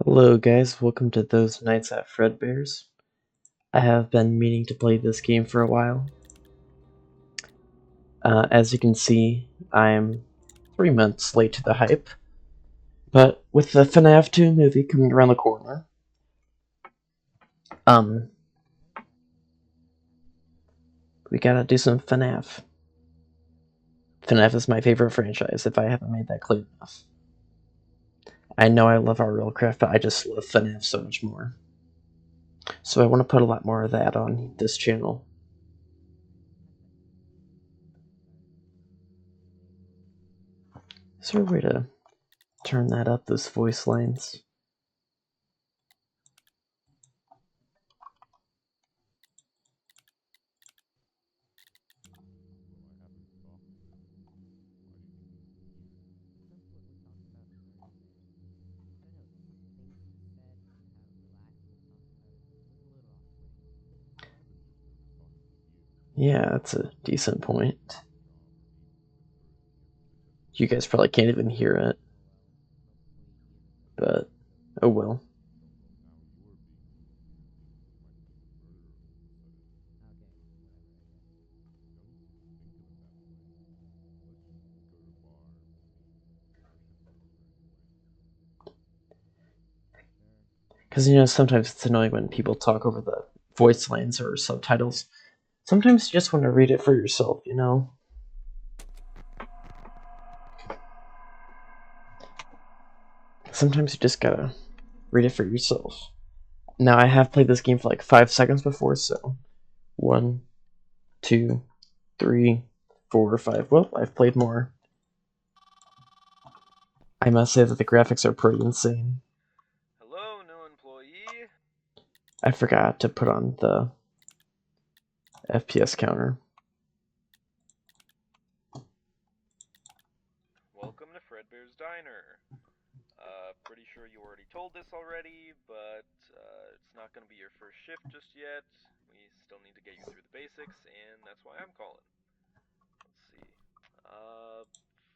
Hello guys, welcome to Those Nights at Fredbear's. I have been meaning to play this game for a while. As you can see, I'm 3 months late to the hype, but with the FNAF 2 movie coming around the corner, um, we gotta do some FNAF. FNAF is my favorite franchise, if I haven't made that clear enough. I know I love RLCraft, but I just love FNAF so much more. So I want to put a lot more of that on this channel. Is there a way to turn that up, those voice lines? Yeah, that's a decent point. You guys probably can't even hear it, but oh well. Because, sometimes it's annoying when people talk over the voice lines or subtitles. Sometimes you just want to read it for yourself. Sometimes you just gotta read it for yourself. Now, I have played this game for like 5 seconds before, so 1, 2, 3, 4, 5. Well, I've played more. I must say that the graphics are pretty insane. Hello, new employee. I forgot to put on the FPS counter. Welcome to Fredbear's Diner. Pretty sure you already told this already, but it's not going to be your first shift just yet. We still need to get you through the basics, and that's why I'm calling. Let's see.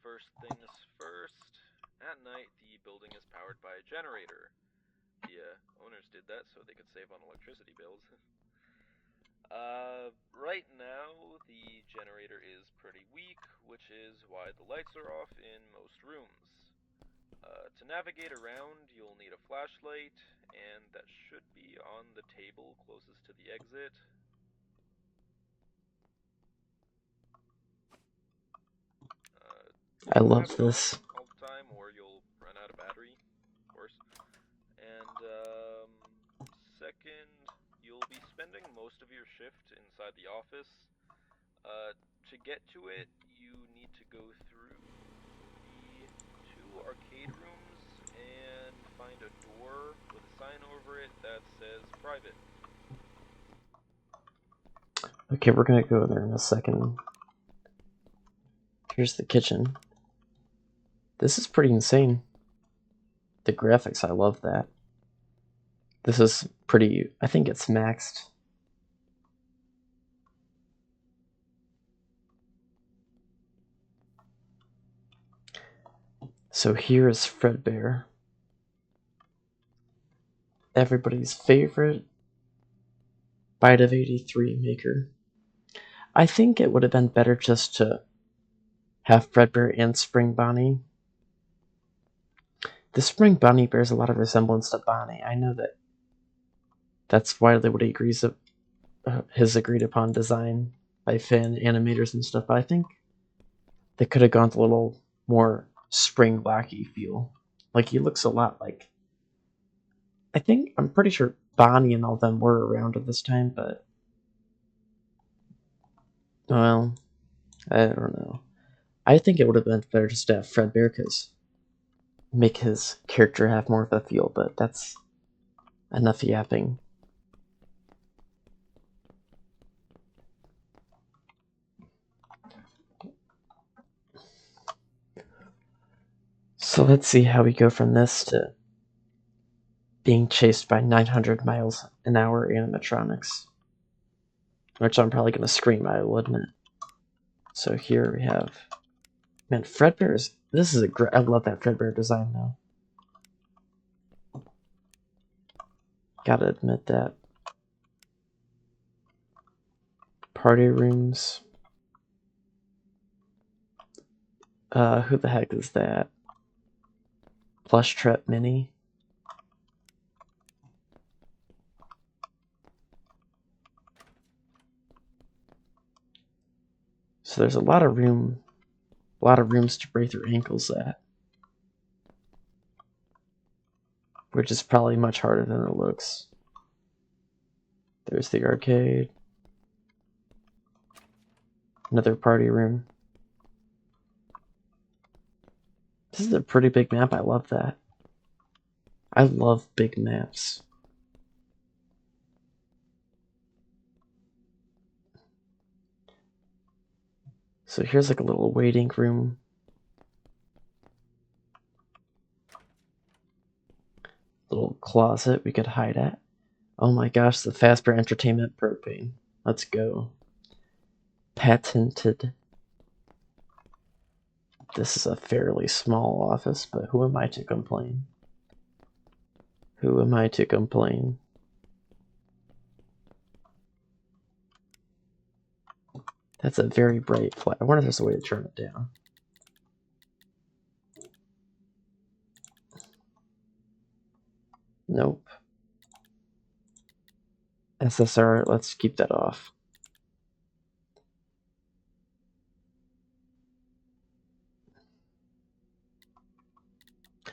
First things first. At night, the building is powered by a generator. The owners did that so they could save on electricity bills. Right now, the generator is pretty weak, which is why the lights are off in most rooms. To navigate around, you'll need a flashlight, and that should be on the table closest to the exit. I Don't have love it on this. all the time, or you'll run out of battery, of course. And, second, you'll be spending most of your shift inside the office. To get to it, you need to go through the 2 arcade rooms and find a door with a sign over it that says private. Okay, we're gonna go there in a second. Here's the kitchen. This is pretty insane. The graphics, I love that. This is pretty, I think it's maxed. So here is Fredbear. Everybody's favorite Bite of 83 maker. I think it would have been better just to have Fredbear and Spring Bonnie. The Spring Bonnie bears a lot of resemblance to Bonnie. I know that's widely what he agrees his agreed upon design by fan animators and stuff, but I think they could have gone with a little more spring lackey feel. Like he looks a lot like, I'm pretty sure Bonnie and all them were around at this time, but well, I don't know. I think it would have been better just to have Fredbear because make his character have more of a feel, but that's enough yapping. So let's see how we go from this to being chased by 900 miles an hour animatronics. Which I'm probably going to scream, I will admit. So here we have... Man, Fredbear is... This is a great... I love that Fredbear design, though. Gotta admit that. Party rooms. Who the heck is that? Plush Trap Mini. So there's a lot of rooms to break your ankles at. Which is probably much harder than it looks. There's the arcade. Another party room. This is a pretty big map. I love that. I love big maps. So here's like a little waiting room. Little closet we could hide at. Oh my gosh, the Fredbear Entertainment propane. Let's go. Patented. This is a fairly small office, but who am I to complain? Who am I to complain? That's a very bright flag. I wonder if there's a way to turn it down. Nope. SSR, let's keep that off.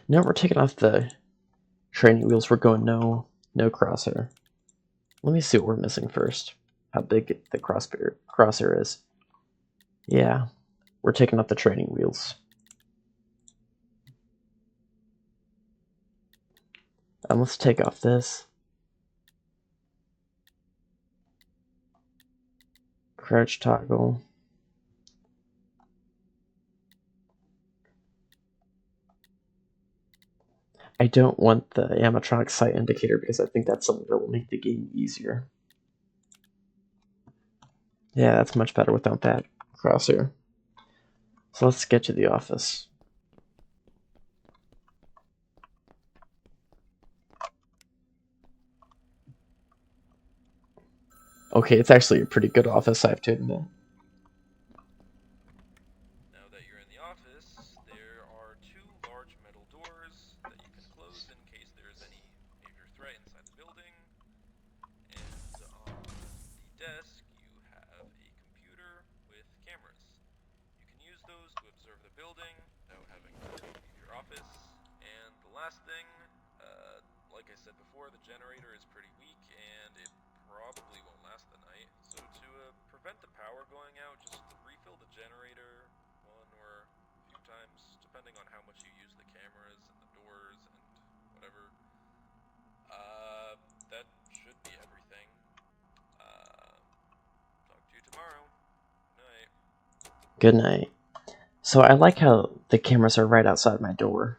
No, we're taking off the training wheels. We're going no crosshair. Let me see what we're missing first. How big the crosshair is. Yeah, we're taking off the training wheels. Let's take off this. Crouch toggle. I don't want the animatronic sight indicator because I think that's something that will make the game easier. Yeah, that's much better without that crosshair. So let's get to the office. Okay, it's actually a pretty good office, I have to admit. Now that you're in the office, there are two large metal doors that you can close in case there is any major threat inside the building. And on the desk, you have a computer with cameras. You can use those to observe the building without having to leave your office. And the last thing, like I said before, the generator is pretty weak and it probably won't last the night. So to prevent the power going out, just refill the generator one or a few times, depending on how much you use the cameras and the doors and whatever. That should be everything. Talk to you tomorrow. Good night. Good night. So I like how the cameras are right outside my door.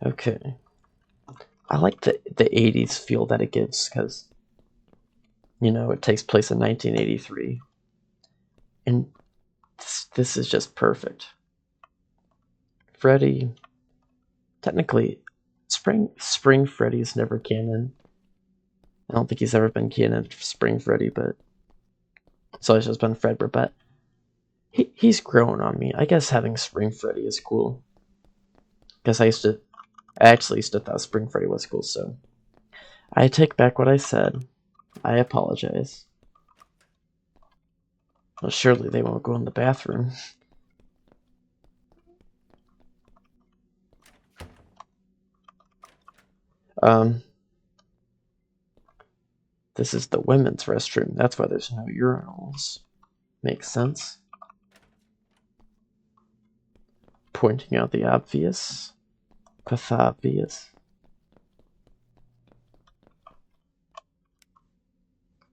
Okay. I like the 80s feel that it gives because, you know, it takes place in 1983. And this is just perfect. Freddy, technically, Spring Freddy's never canon. I don't think he's ever been canon for Spring Freddy, but it's always just been Fredbear. But he's grown on me. I guess having Spring Freddy is cool. Because I actually used to thought Spring Freddy was cool, so I take back what I said. I apologize. Well, surely they won't go in the bathroom. This is the women's restroom. That's why there's no urinals. Makes sense. Pointing out the obvious. Pathobvious.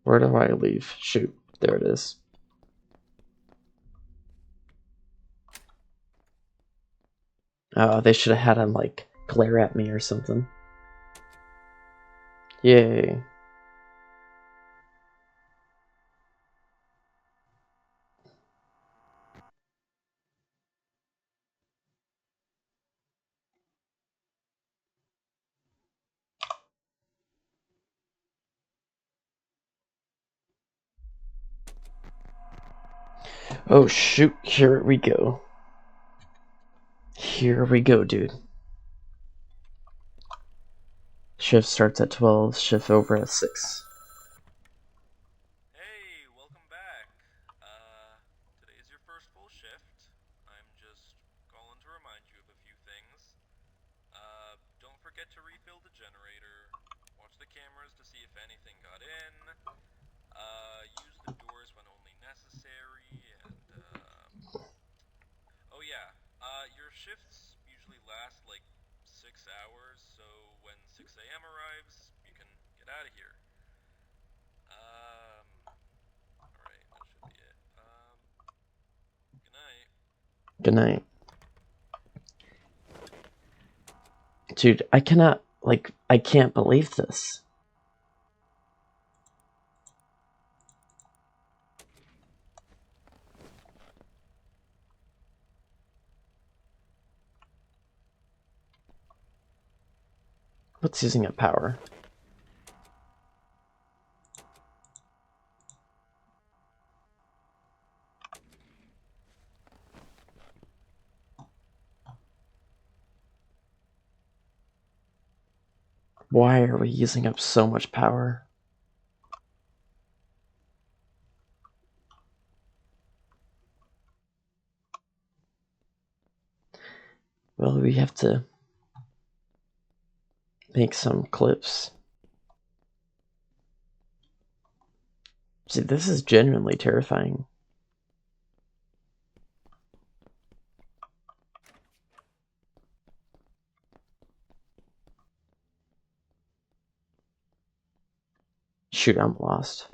Where do I leave? Shoot, there it is. They should have had him, like, glare at me or something. Yay. Oh shoot, here we go. Here we go, dude. Shift starts at 12, shift over at 6. Hey, welcome back. Today is your first full shift. I'm just calling to remind you of a few things. Don't forget to refill the generator. Watch the cameras to see if anything got in. Use the doors when only necessary, and, oh yeah, your shifts usually last like 6 hours, so when 6 a.m. arrives, you can get out of here. Alright, that should be it. Good night. Good night. Dude, I cannot, like, I can't believe this. What's using up power? Why are we using up so much power? Well, we have to make some clips. See, this is genuinely terrifying. Shoot, I'm lost.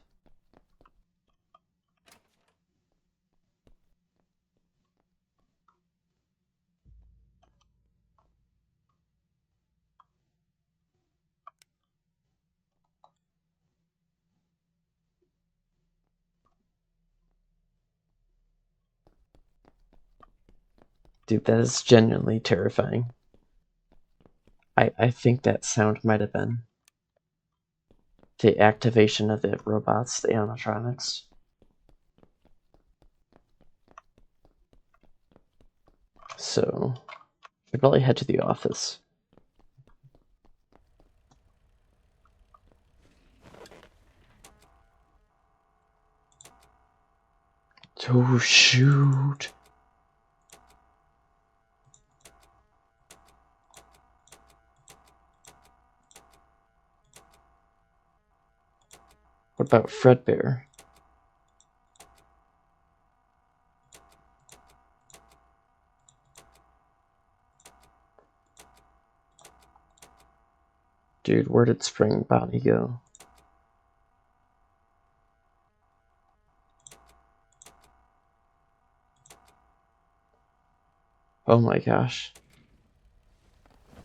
Dude, that is genuinely terrifying. I think that sound might have been the activation of the robots, the animatronics. So, should probably head to the office. Oh, shoot. What about Fredbear? Dude, where did Spring Bonnie go? Oh my gosh.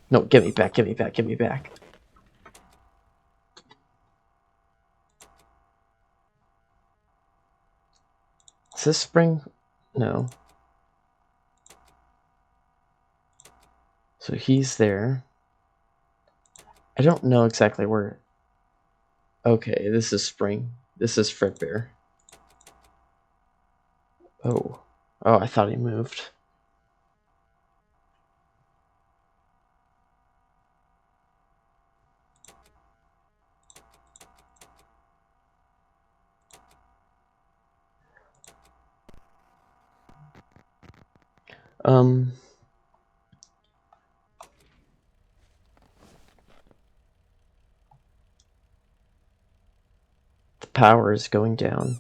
No, get me back, get me back, get me back. Is this Spring? No. So he's there. I don't know exactly where. Okay, this is Spring. This is Fredbear. Oh. Oh, I thought he moved. The power is going down.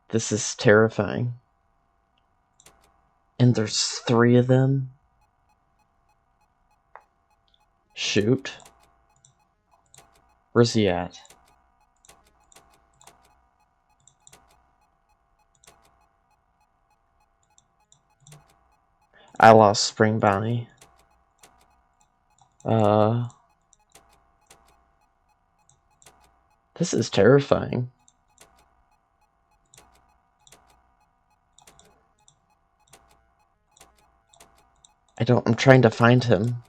This is terrifying. And there's 3 of them? Shoot. Where's he at? I lost Spring Bonnie. This is terrifying. I'm trying to find him.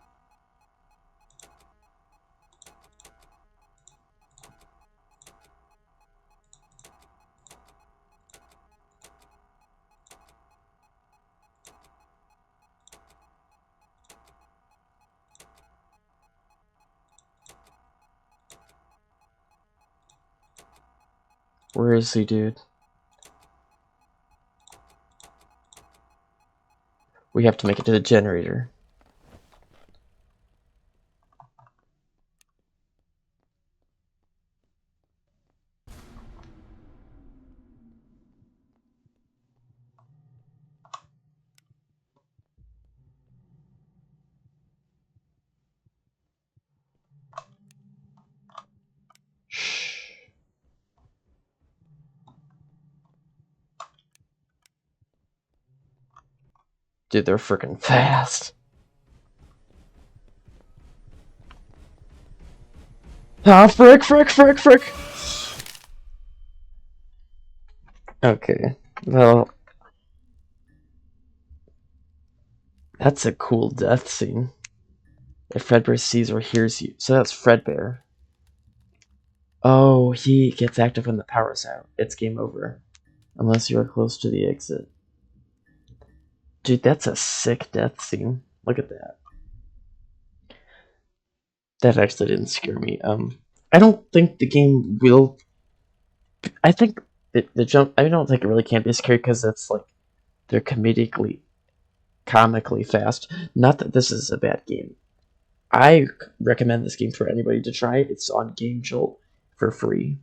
Where is he, dude? We have to make it to the generator. Shh. Dude, they're freaking fast. Ah, frick. Okay, well, that's a cool death scene. If Fredbear sees or hears you, so that's Fredbear. Oh, he gets active when the power's out. It's game over. Unless you are close to the exit. Dude, that's a sick death scene. Look at that. That actually didn't scare me. I don't think the game will. I think the jump. I don't think it really can be scary because it's like they're comically fast. Not that this is a bad game. I recommend this game for anybody to try. It's on Game Jolt for free,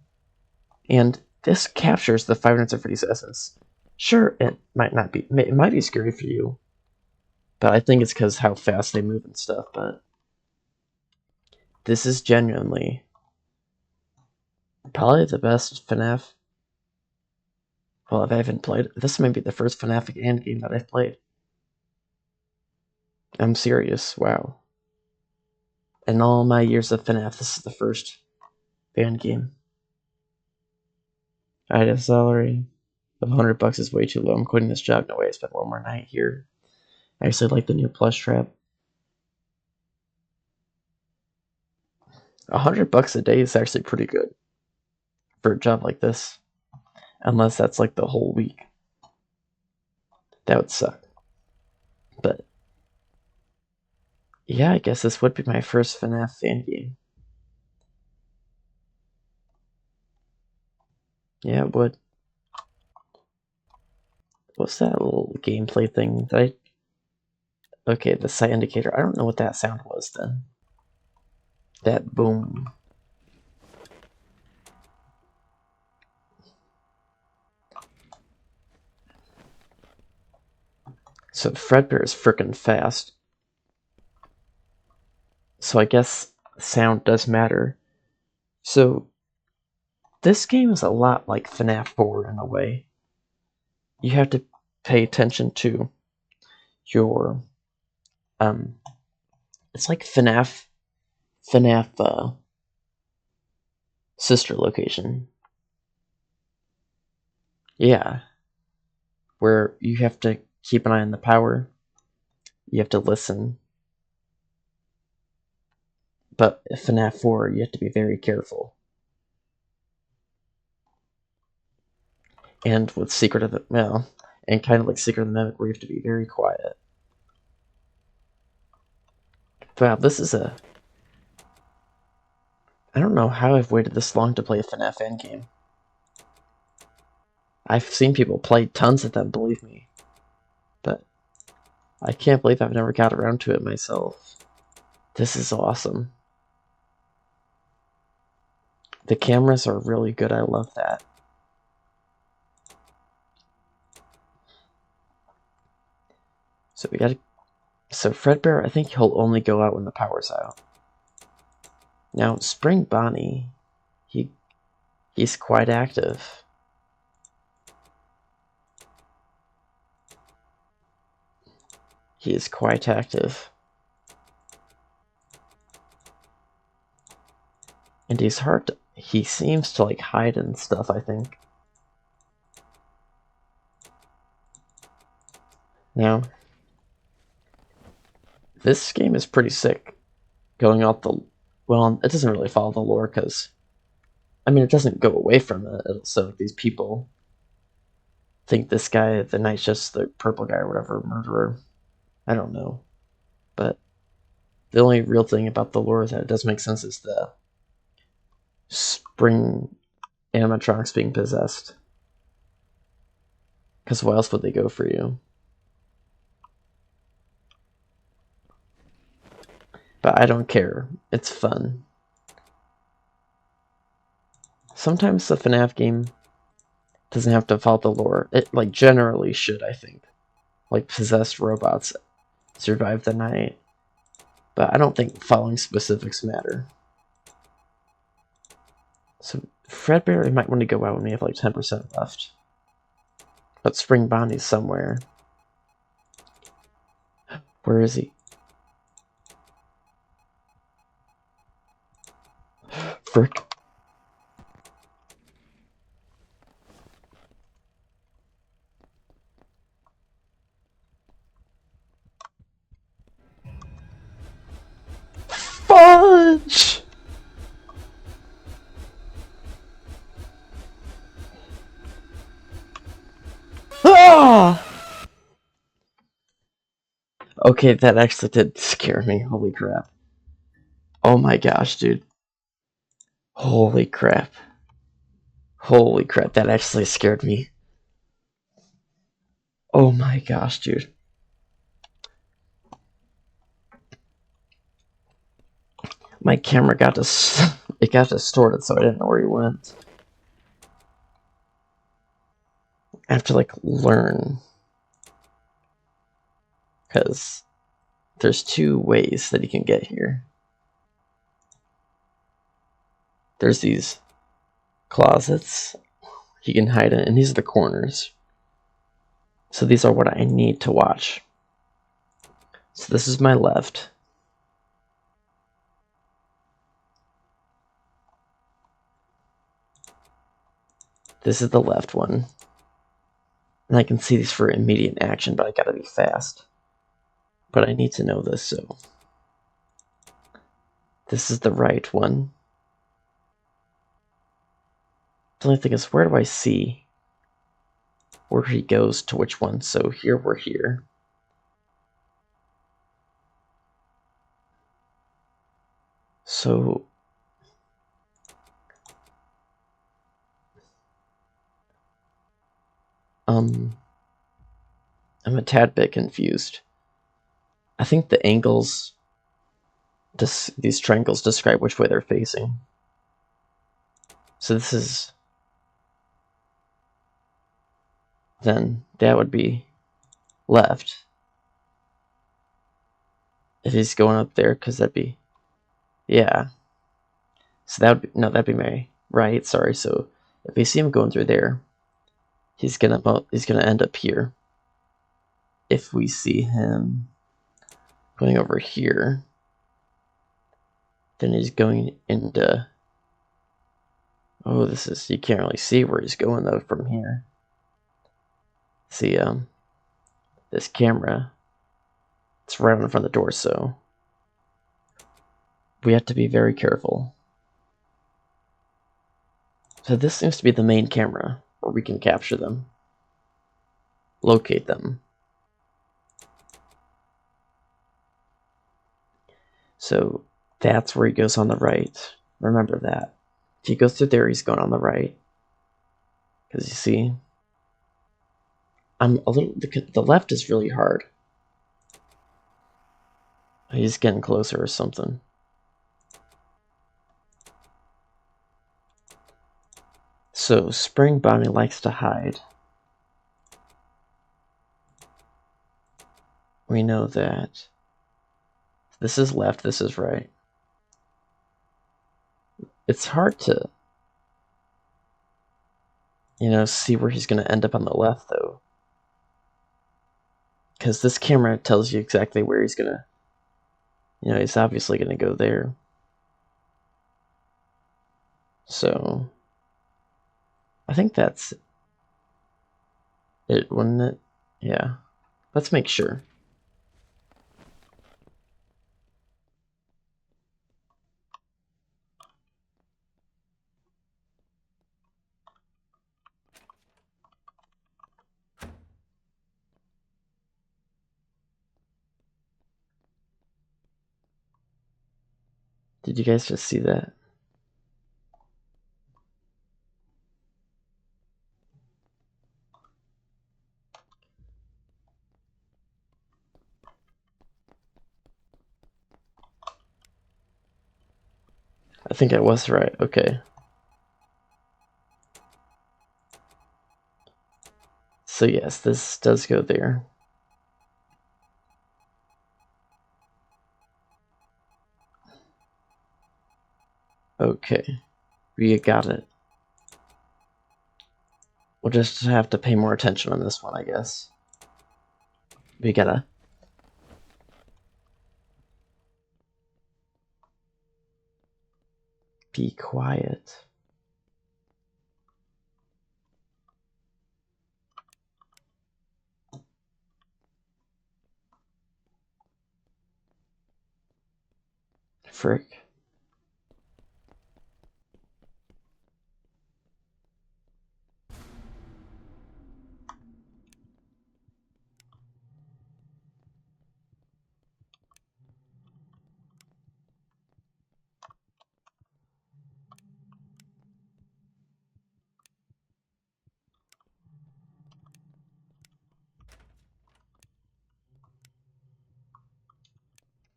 and this captures the Five Nights at Freddy's essence. Sure, it might not be. It might be scary for you, but I think it's because how fast they move and stuff. But this is genuinely probably the best FNAF. Well, if I haven't played, this might be the first FNAF fan game that I've played. I'm serious. Wow. In all my years of FNAF, this is the first fan game. I had a salary of $100 is way too low. I'm quitting this job. No way I spent one more night here. I actually like the new plush trap. $100 a day is actually pretty good for a job like this. Unless that's like the whole week. That would suck. But yeah, I guess this would be my first FNAF fan game. Yeah, it would. What's that little gameplay thing that I... Okay, the sight indicator. I don't know what that sound was then. That boom. So Fredbear is freaking fast. So I guess sound does matter. So this game is a lot like FNAF 4 in a way. You have to pay attention to your it's like FNAF sister location. Yeah, where you have to keep an eye on the power. You have to listen. But FNAF 4, you have to be very careful. And with Secret of the... Well, and kind of like Secret of the Mimic, where you have to be very quiet. Wow, this is a... I don't know how I've waited this long to play a FNAF endgame. I've seen people play tons of them, believe me. But I can't believe I've never got around to it myself. This is awesome. The cameras are really good, I love that. So we gotta... So Fredbear, I think he'll only go out when the power's out. Now, Spring Bonnie, he's quite active. He is quite active. And he's hard to... He seems to, like, hide and stuff, I think. Now, This game is pretty sick. Going out the... Well, it doesn't really follow the lore, because... I mean, it doesn't go away from it. So these people think this guy, the Night's just the purple guy or whatever, murderer. I don't know. But the only real thing about the lore that it does make sense is the spring animatronics being possessed. Because why else would they go for you? But I don't care. It's fun. Sometimes the FNAF game doesn't have to follow the lore. It, like, generally should, I think. Like, possessed robots survive the night. But I don't think following specifics matter. So, Fredbear, we might want to go out when we have like 10% left. But Spring Bonnie's somewhere. Where is he? Frick. Fudge! Ah! Okay, that actually did scare me. Holy crap. Oh my gosh, dude. Holy crap. Holy crap, that actually scared me. Oh my gosh, dude. My camera got it got distorted, so I didn't know where he went. I have to like learn, because there's two ways that he can get here. There's these closets he can hide in, and these are the corners. So these are what I need to watch. So this is my left. This is the left one. And I can see these for immediate action, but I gotta be fast. But I need to know this, so... This is the right one. The only thing is, where do I see where he goes to which one? So here we're here. So... I'm a tad bit confused. I think the angles, these triangles describe which way they're facing. So this is, then that would be left. If he's going up there, because that'd be, yeah. So that would be, no, that'd be my right, sorry. So if we see him going through there, he's gonna end up here. If we see him going over here, then he's going into, oh, this is, you can't really see where he's going though from here. See, this camera, it's right in front of the door, so we have to be very careful. So this seems to be the main camera, where we can capture them, locate them. So that's where he goes on the right. Remember that. If he goes through there, he's going on the right. Because you see, I'm a little, the left is really hard. He's getting closer or something. So Spring Bonnie likes to hide. We know that. This is left, this is right. It's hard to, you know, see where he's going to end up on the left, though. Because this camera tells you exactly where he's going to, you know, he's obviously going to go there. So, I think that's it, wouldn't it? Yeah. Let's make sure. Did you guys just see that? I think I was right. Okay. So yes, this does go there. Okay. We got it. We'll just have to pay more attention on this one, I guess. We gotta... be quiet. Frick.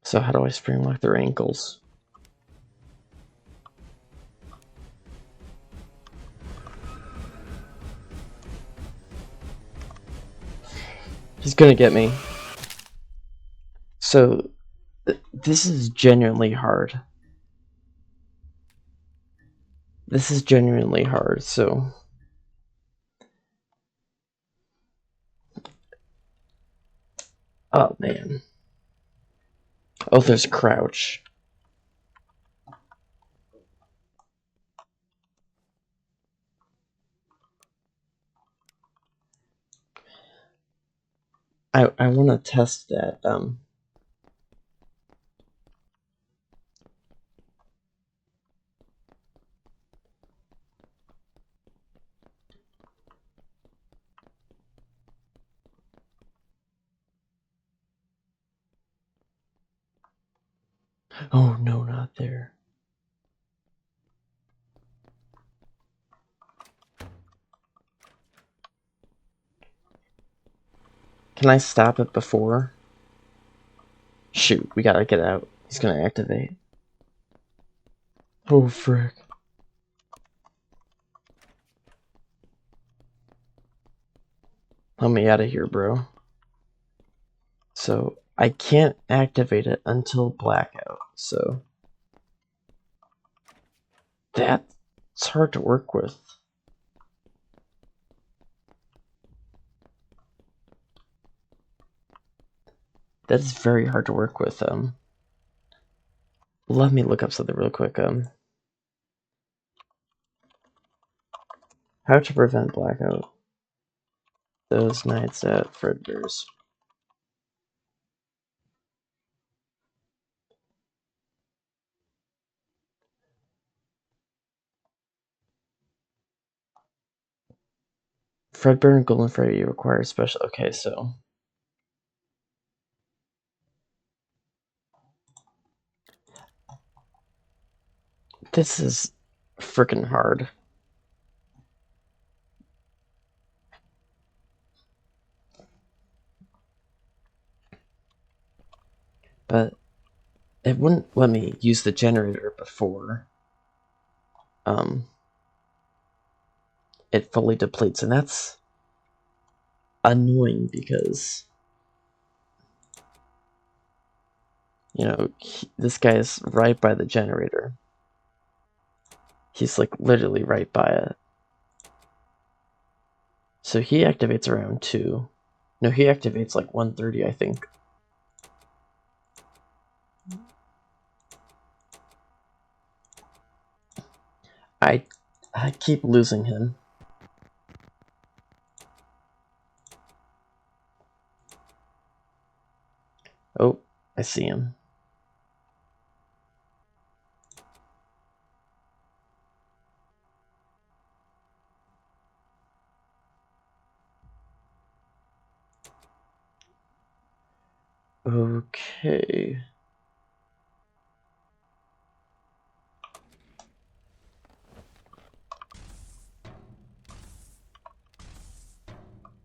So how do I spring lock their ankles? He's gonna get me. So, this is genuinely hard. This is genuinely hard, so... Oh, man. Oh, there's crouch. I want to test that. Oh, no, not there. Can I stop it before? Shoot, we gotta get out. He's gonna activate. Oh, frick. Let me out of here, bro. So, I can't activate it until blackout, so... That's hard to work with. That's very hard to work with. Let me look up something real quick. How to prevent blackout. Those nights at Fredbear's. Fredbear and Golden Freddy require special. Okay, so this is freaking hard. But it wouldn't let me use the generator before it fully depletes, and that's annoying because this guy is right by the generator. He's like literally right by it. So he activates around 2. No, he activates like 1:30, I think. I keep losing him. Oh, I see him. Okay.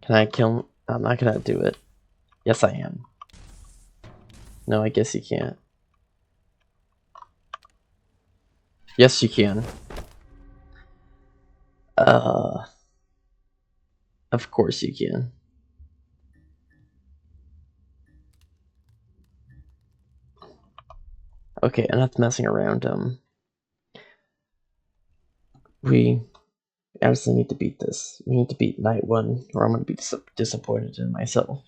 Can I kill him? I'm not gonna do it. Yes, I am. No, I guess you can't. Yes, you can. Of course you can. Okay, enough messing around. We absolutely need to beat this. We need to beat night 1, or I'm gonna be disappointed in myself.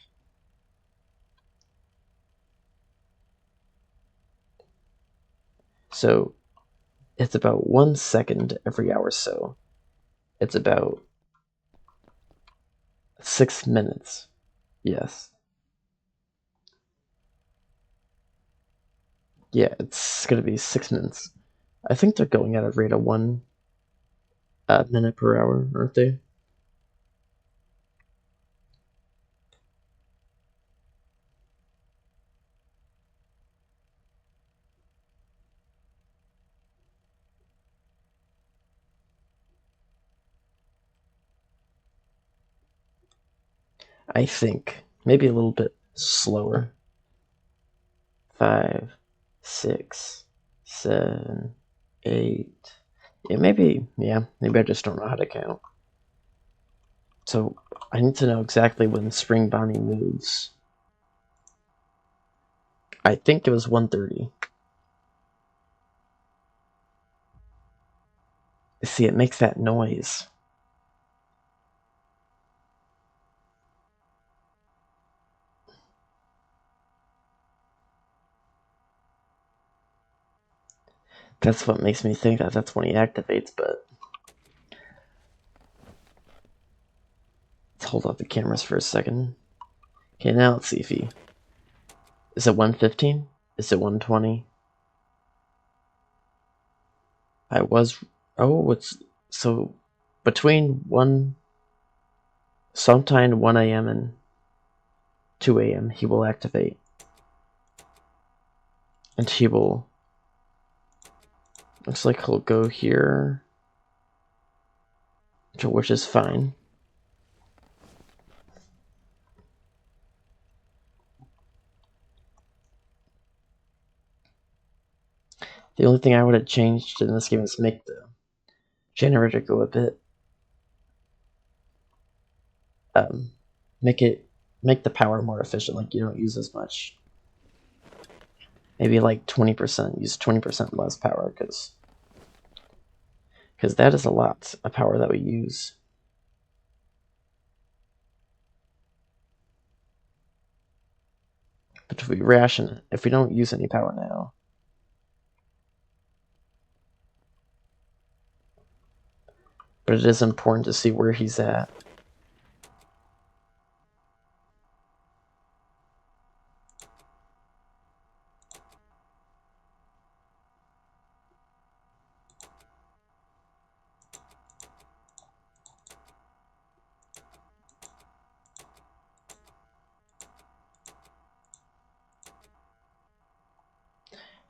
So, it's about 1 second every hour, so it's about 6 minutes. Yes. Yeah, it's gonna be 6 minutes. I think they're going at a rate of 1 minute per hour, aren't they? I think. Maybe a little bit slower. 5, 6, 7, 8. Yeah, maybe I just don't know how to count. So I need to know exactly when Spring Bonnie moves. I think it was 1:30. See, it makes that noise. That's what makes me think that that's when he activates, but let's hold off the cameras for a second. Okay, now let's see if he... Is it 1:15? Is it 1:20? I was... Oh, it's... So, between 1... Sometime 1 a.m. and 2 a.m. he will activate. And he will... Looks like he'll go here, which is fine. The only thing I would have changed in this game is make the generator go a bit. Make the power more efficient, like you don't use as much. Maybe like 20%, use 20% less power, because that is a lot of power that we use. But if we ration it, if we don't use any power now, but it is important to see where he's at.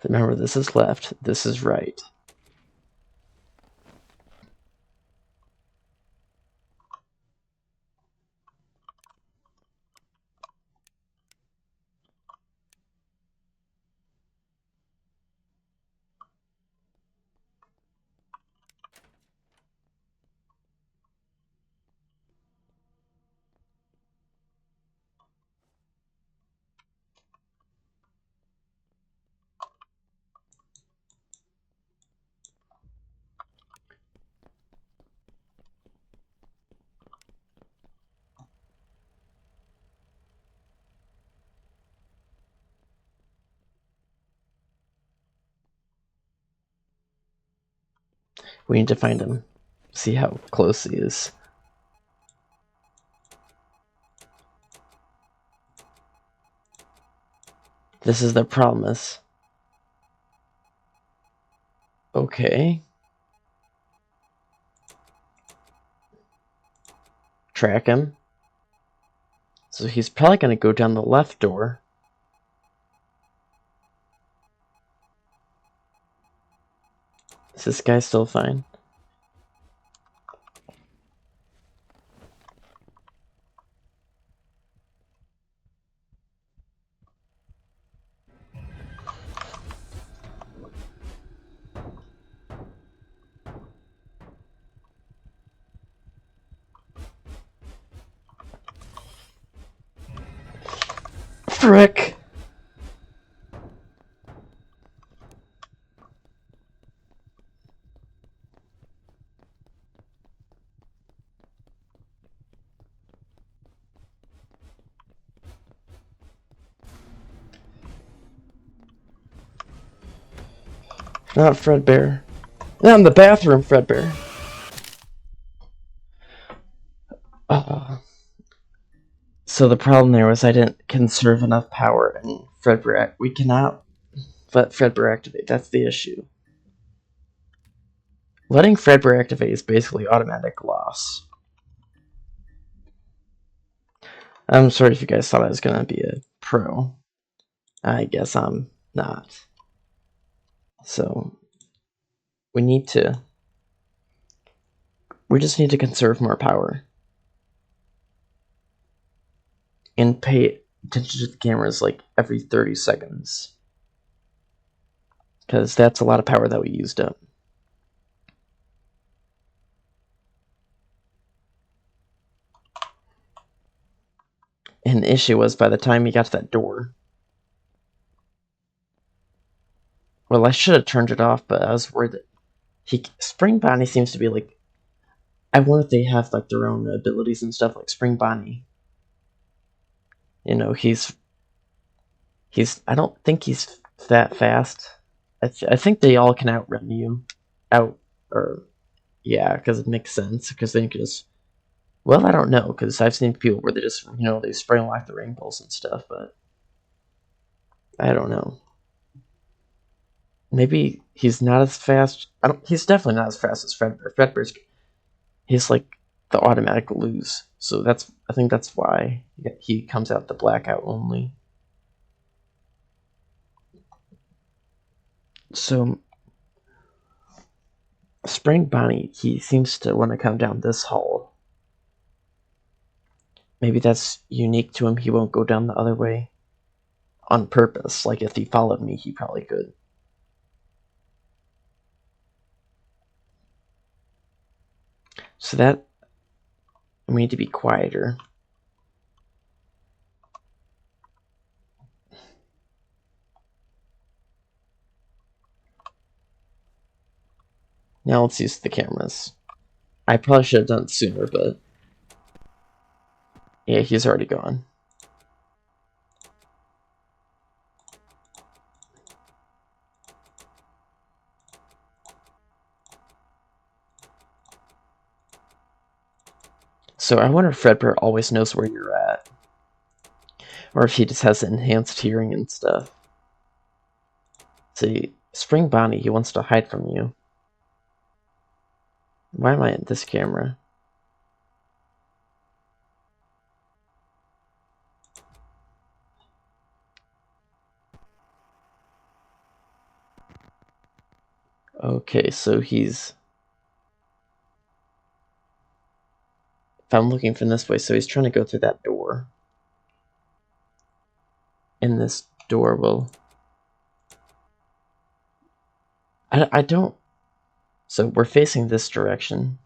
Remember, this is left, this is right. We need to find him, see how close he is. This is the promise. Okay. Track him. So he's probably going to go down the left door. Is this guy still fine? frick! Not Fredbear. Not in the bathroom, Fredbear. So the problem there was I didn't conserve enough power, and Fredbear. We cannot let Fredbear activate. That's the issue. Letting Fredbear activate is basically automatic loss. I'm sorry if you guys thought I was gonna be a pro. I guess I'm not. So we just need to conserve more power. And pay attention to the cameras like every 30 seconds. Because that's a lot of power that we used up. And the issue was by the time he got to that door. Well, I should have turned it off, but I was worried that Spring Bonnie seems to be like. I wonder if they have like their own abilities and stuff like Spring Bonnie. You know, he's. I don't think he's that fast. I think they all can outrun you. Yeah, because it makes sense. Because they can just. Well, I don't know, because I've seen people where they just, they spray lock the rainbows and stuff, but I don't know. Maybe he's not as fast. He's definitely not as fast as Fredbear. He's like the automatic lose. So I think that's why he comes out the blackout only. So Spring Bonnie, he seems to want to come down this hall. Maybe that's unique to him. He won't go down the other way on purpose. Like if he followed me, he probably could. So that we need to be quieter. Now let's use the cameras. I probably should have done it sooner, but yeah, he's already gone. So I wonder if Fredbear always knows where you're at. Or if he just has enhanced hearing and stuff. See, Spring Bonnie, he wants to hide from you. Why am I at this camera? Okay, so he's... If I'm looking from this way, so he's trying to go through that door. And this door will... I don't... So we're facing this direction.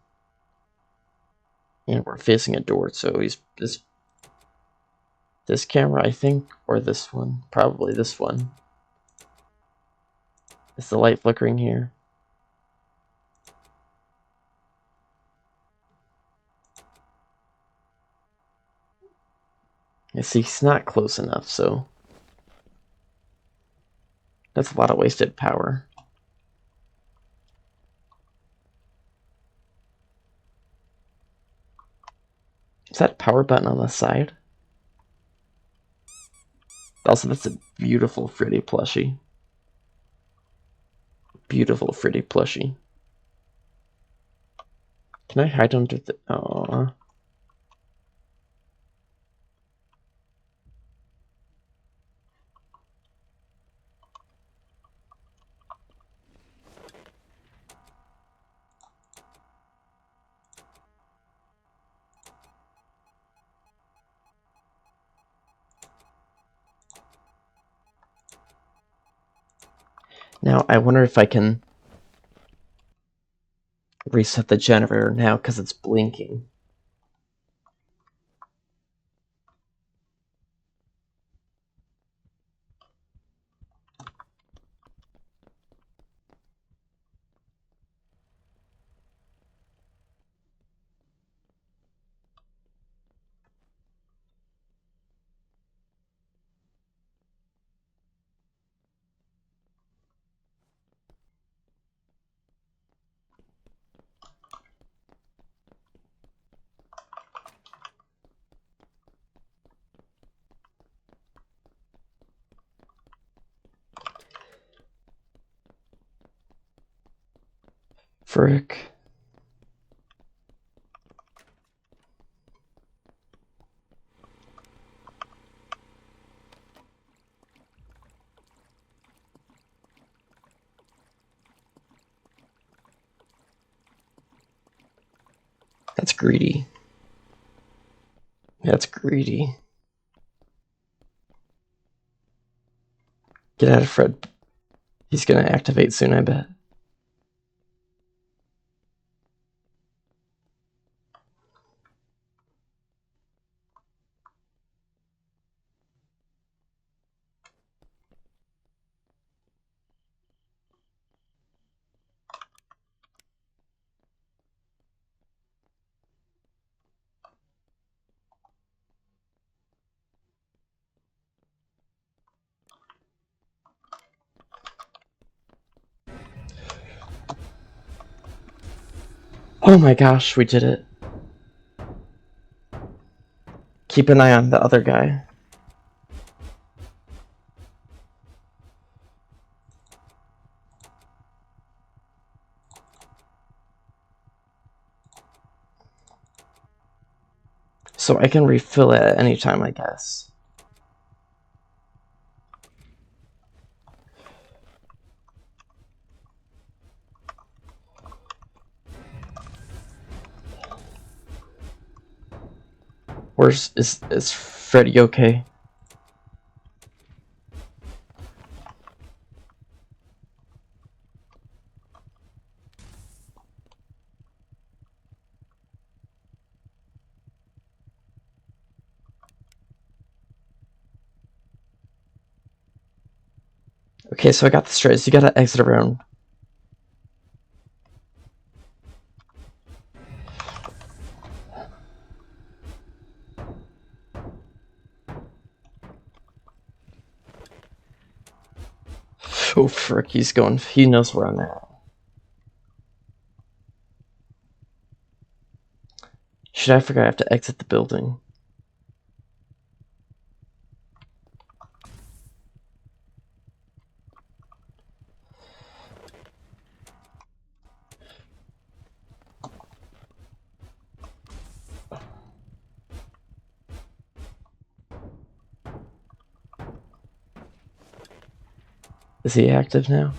And we're facing a door, so he's... This camera, I think, or this one. Probably this one. Is the light flickering here? You see, he's not close enough, so... That's a lot of wasted power. Is that power button on the side? Also, that's a beautiful Freddy plushie. Beautiful Freddy plushie. Can I hide under the... Aww. Now, I wonder if I can reset the generator now because it's blinking. frick? That's greedy. That's greedy. Get out of Fred. He's gonna activate soon, I bet. Oh my gosh, we did it. Keep an eye on the other guy. So I can refill it at any time, I guess. Where's is Freddy okay? Okay, so I got the straight. You gotta exit around. Oh frick, he's going. He knows where I'm at. Shit, I forgot I have to exit the building. Is he active now?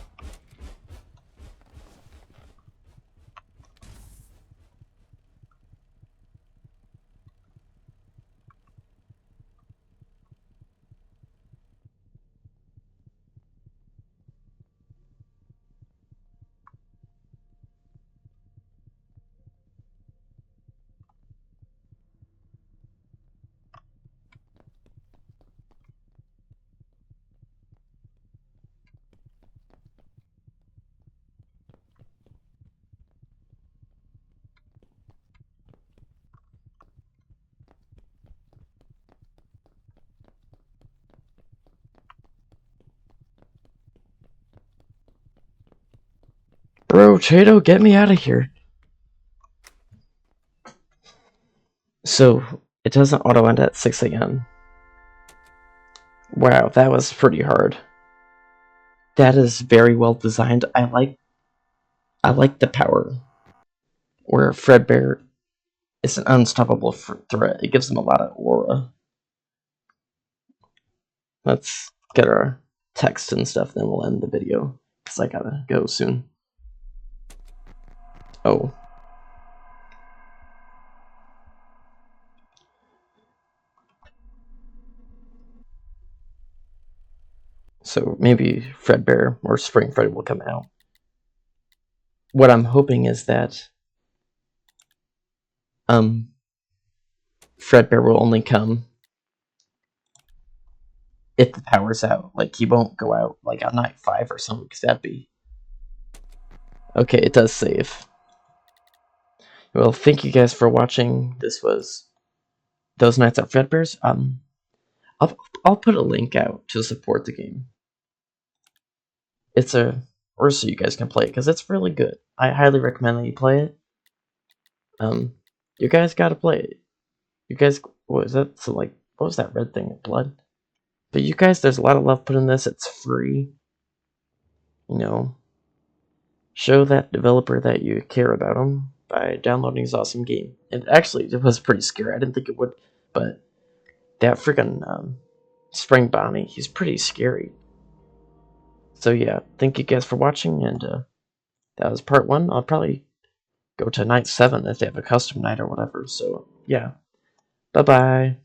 Bro, Chado, get me out of here. So, it doesn't auto end at 6 a.m. Wow, that was pretty hard. That is very well designed. I like the power. Where Fredbear is an unstoppable threat. It gives him a lot of aura. Let's get our text and stuff, then we'll end the video. Because I gotta go soon. Oh. So maybe Fredbear or Spring Freddy will come out. What I'm hoping is that Fredbear will only come if the power's out. Like, he won't go out like on night 5 or something, because that'd be... Okay, it does save. Well, thank you guys for watching. This was Those Nights at Fredbear's. I'll put a link out to support the game. It's or so you guys can play it, because it's really good. I highly recommend that you play it. You guys gotta play it. You guys, what is that? So like, what was that red thing? Blood? But you guys, there's a lot of love put in this. It's free. You know, show that developer that you care about him by downloading his awesome game. And actually, it was pretty scary. I didn't think it would, but that freaking Spring Bonnie, he's pretty scary. So yeah, thank you guys for watching, and that was part 1. I'll probably go to night 7 if they have a custom night or whatever. So yeah, bye bye.